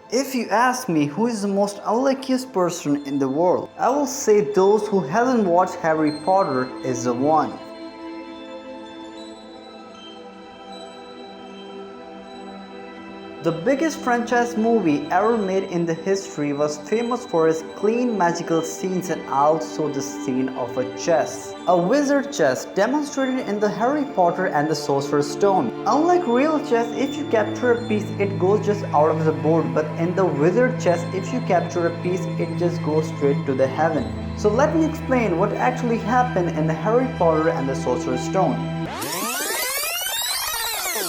If you ask me who is the most unluckiest person in the world, I will say those who hasn't watched Harry Potter is the one. The biggest franchise movie ever made in the history was famous for its clean magical scenes and also the scene of a chess. A wizard chess demonstrated in the Harry Potter and the Sorcerer Stone. Unlike real chess, if you capture a piece, it goes just out of the board, but in the wizard chess, if you capture a piece, it just goes straight to the heaven. So let me explain what actually happened in the Harry Potter and the Sorcerer Stone.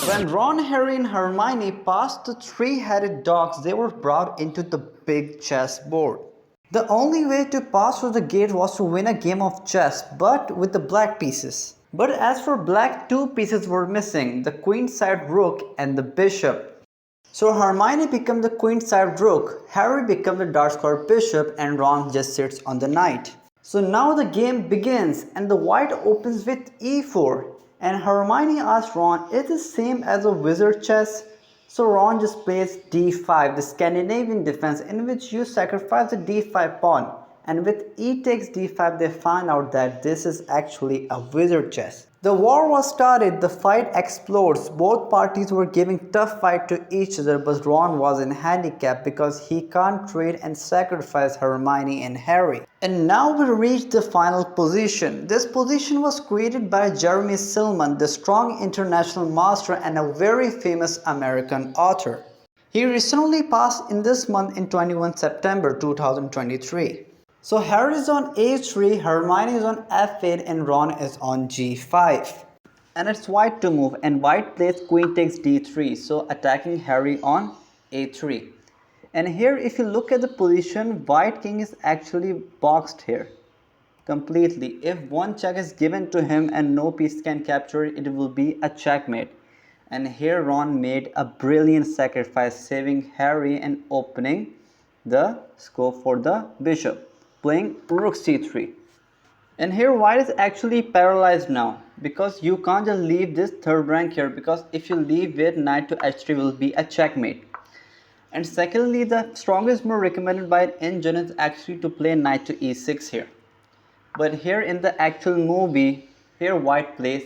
When Ron, Harry and Hermione passed the three-headed dogs, they were brought into the big chessboard. The only way to pass through the gate was to win a game of chess, but with the black pieces. But as for black, two pieces were missing, the queenside rook and the bishop. So Hermione became the queenside rook, Harry became the dark square bishop, and Ron just sits on the knight. So now the game begins and the white opens with e4. And Hermione asks Ron, is this same as a wizard chess? So Ron just plays d5, the Scandinavian defense in which you sacrifice the d5 pawn. And with e takes d5, they find out that this is actually a wizard chess. The war was started, the fight explodes. Both parties were giving tough fight to each other, but Ron was in handicap because he can't trade and sacrifice Hermione and Harry. And now we reach the final position. This position was created by Jeremy Silmon, the strong international master and a very famous American author. He recently passed in this month in 21 September 2023. So Harry is on a3, Hermione is on f8 and Ron is on g5. And it's white to move and white plays queen takes d3, so attacking Harry on a3. And here if you look at the position, white king is actually boxed here completely. If one check is given to him and no piece can capture it, it will be a checkmate. And here Ron made a brilliant sacrifice, saving Harry and opening the scope for the bishop, playing rook c3. And here white is actually paralyzed now because you can't just leave this third rank here, because if you leave it, knight to h3 will be a checkmate. And secondly, the strongest move recommended by an engine is actually to play knight to e6 here. But here in the actual movie, here white plays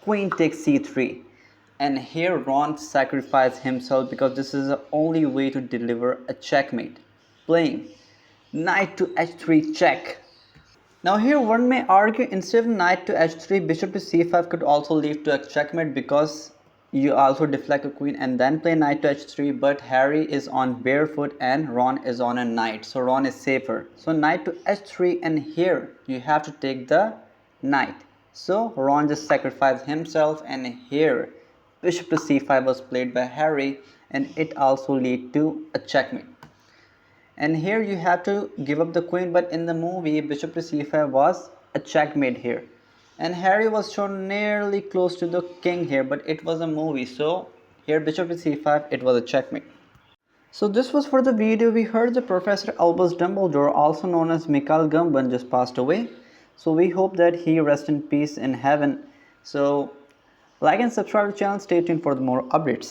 queen takes c3. And here Ron sacrificed himself because this is the only way to deliver a checkmate, playing knight to h3 check. Now here one may argue instead of knight to h3, bishop to c5 could also lead to a checkmate because you also deflect a queen and then play knight to h3, but Harry is on barefoot and Ron is on a knight, so Ron is safer. So knight to h3, and here you have to take the knight. So Ron just sacrificed himself, and here bishop to c5 was played by Harry and it also lead to a checkmate. And here you have to give up the queen, but in the movie bishop to c5 was a checkmate here. And Harry was shown nearly close to the king here, but it was a movie, so here bishop to c5, it was a checkmate. So this was for the video. We heard the Professor Albus Dumbledore, also known as Michael Gamgon, just passed away. So we hope that he rests in peace in heaven. So like and subscribe to the channel, stay tuned for the more updates.